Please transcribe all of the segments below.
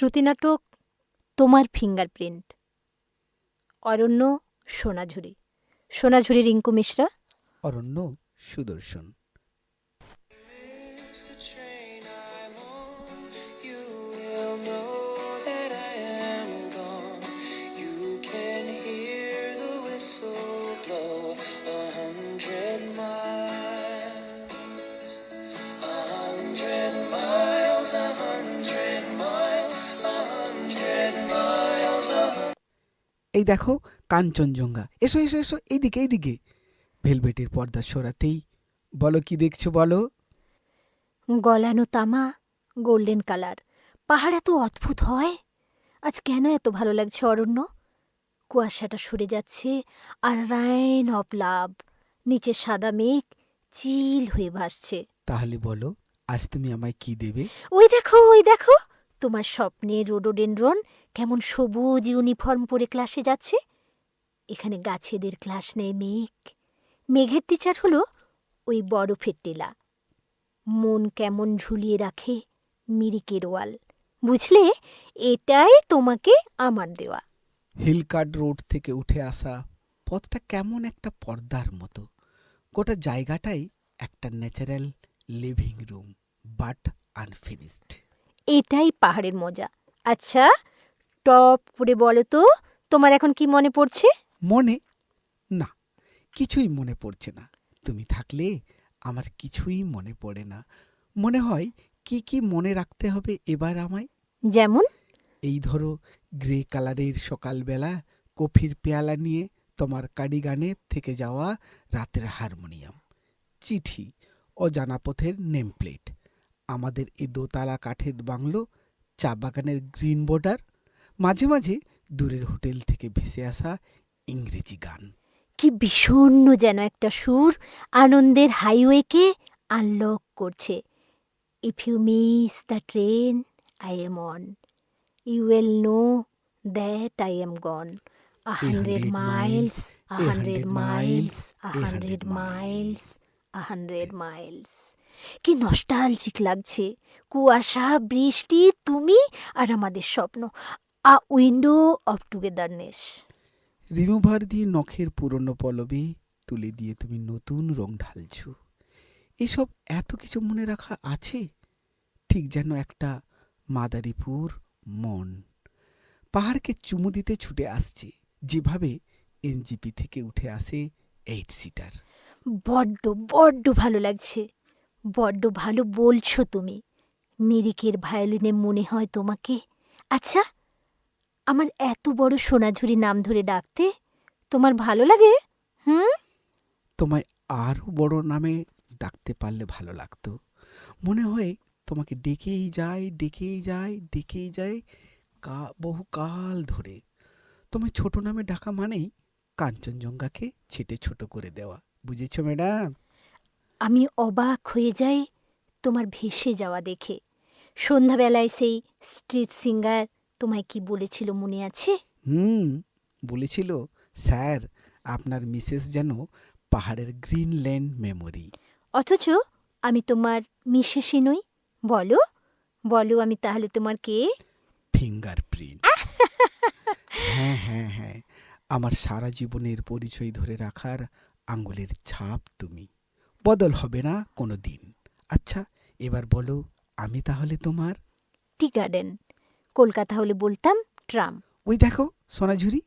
শ্রুতি নাটক তোমার fingerprint. Aranya Sonajhuri, Sonajhuri Rinku Mishra, Aranya Sudarshan. Miss the train I'm on, you will know that I am gone. You can hear the whistle blow 100 miles. 100 miles, 100 miles, 100 miles. এই দেখো কাঞ্চনজঙ্ঘা, এসো এসো এসো, এইদিকে এইদিকে। ভেলভেটের পর্দা সরাতেই বলো কি দেখছো বলো। গলানো তামা, গোল্ডেন কালার। পাহাড় এত অদ্ভুত হয়। আজ কেন এত ভালো লাগছে অরণ্য? কুয়াশাটা সরে যাচ্ছে আর রাইন অফ লাভ, নিচে সাদা মেঘ চিল হয়ে ভাসছে। তাহলে বলো আজ তুমি আমায় কি দেবে? ওই দেখো ওই দেখো, তোমার স্বপ্নের রোডোডেনড্রন কেমন সবুজ ইউনিফর্ম পরে ক্লাসে যাচ্ছে। এখানে গাছেদের ক্লাস নেয় মেঘ, মেঘের টিচার হলো ওই বরফের টেলা। মন কেমন ঝুলিয়ে রাখে মিরিকের ওয়াল। বুঝলে, এটাই তোমাকে আমার দেওয়া। হিলকার্ড রোড থেকে উঠে আসা পথটা কেমন একটা পর্দার মতো। গোটা জায়গাটাই একটা natural living room, but unfinished. এটাই পাহাড়ের মজা। আচ্ছা, টপ করে বলো তো, তোমার এখন কি মনে পড়ছে? মনে না, কিছুই মনে পড়ছে না। তুমি থাকলে আমার কিছুই মনে পড়ে না। মনে হয় কি কি মনে রাখতে হবে এবার আমায়। যেমন? এই ধরো, গ্রে কালারের সকালবেলা কফির পেয়ালা নিয়ে তোমার কার্ডিগানে থেকে যাওয়া রাতের হারমোনিয়াম, চিঠি, অজানা পথের নেম প্লেট, আমাদের এই দোতলা কাঠের বাংলো, চা বাগানের গ্রিন বর্ডার, মাঝে মাঝে দূরের হোটেল থেকে ভেসে আসা ইংরেজি গান। কি বিষণ্ণ যেন একটা সুর আনন্দের হাইওয়েকে আনলক করছে। If you miss the train I am on, you will know that I am gone. 100 miles, 100 miles, 100 miles, 100 miles. কি নস্টালজিক লাগছে। কুয়াশা, বৃষ্টি, তুমি আর আমাদের স্বপ্ন। A window of togetherness. Remover দিয়ে নখের পুরনো পলবে তুলে দিয়ে তুমি নতুন রং ঢালছ। এসব এত কিছু মনে রাখা আছে, ঠিক যেন একটা মাদারীপুর মন পাহাড়কে চুমু দিতে ছুটে আসছে, যেভাবে এনজিপি থেকে উঠে আসে 8 সিটার। বড্ড বড্ড ভালো লাগছে। বড্ড ভালো বলছো তুমি। মিরিকের ভায়োলিনে মনে হয় তোমাকে। আচ্ছা, আমার এত বড় সোনাঝুরি নাম ধরে ডাকতে তোমার ভালো লাগে? হুম? তোমায় আরও বড় নামে ডাকতে পারলে ভালো লাগতো। মনে হয় তোমাকে ডেকেই যায় ডেকেই যায় ডেকেই যায় বহু কাল ধরে। তোমায় ছোট নামে ডাকা মানেই কাঞ্চনজঙ্ঘাকে ছেটে ছোট করে দেওয়া। বুঝেছ ম্যাডাম? আমি অবাক হয়ে যাই তোমার ভেসে যাওয়া দেখে। সন্ধ্যাবেলায় সেই স্ট্রিট সিঙ্গার তোমায় কি বলেছিল মনে আছে? বলেছিল, স্যার আপনার মিসেস যেন পাহাড়ের গ্রিনল্যান্ড মেমোরি। অথচ আমি তোমার মিসেসই নই। বলো বলো, আমি তাহলে তোমার কে? ফিঙ্গারপ্রিন্ট। হ্যাঁ হ্যাঁ হ্যাঁ, আমার সারা জীবনের পরিচয় ধরে রাখার আঙ্গুলের ছাপ তুমি। বদল হবে না কোনো দিন। আচ্ছা, এবার বলো আমি তাহলে তোমার? Tea garden. কলকাতা হলে বলতাম ট্রাম। ওই দেখো সোনাঝুরি,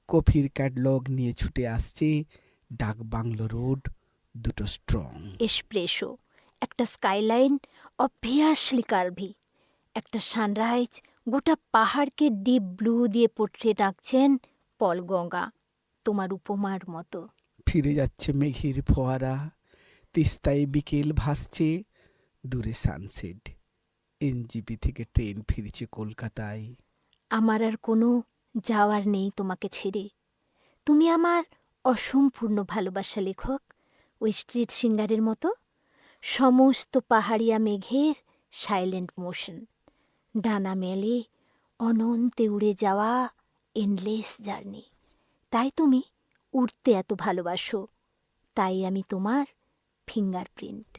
কফির ক্যাটলগ নিয়ে ছুটে আসছে ডাক বাংলো রোড, দুটো স্ট্রং এসপ্রেসো, একটা স্কাইলাইন অবভিয়াসলি কার্ভি, একটা সানরাইজ, গোটা পাহাড়কে ডিপ ব্লু দিয়ে পোট্রেট আঁকছেন পল গঙ্গা, তোমার উপমার মতো। ফিরে যাচ্ছে মেঘের ফোয়ারা, তিস্তায় বিকেল ভাসছে, দূরে সানসেট, এনজিপি থেকে ট্রেন ফিরছে কলকাতায়। আমার আর কোনো যাওয়ার নেই তোমাকে ছেড়ে। তুমি আমার অসম্পূর্ণ ভালোবাসা লেখক, ওই স্ট্রিট সিঙ্গারের মতো। সমস্ত পাহাড়িয়া মেঘের সাইলেন্ট মোশন, ডানা মেলে অনন্তে উড়ে যাওয়া এন্ডলেস জার্নি। তাই তুমি উড়তে এত ভালোবাসো, তাই আমি তোমার ফিঙ্গারপ্রিন্ট।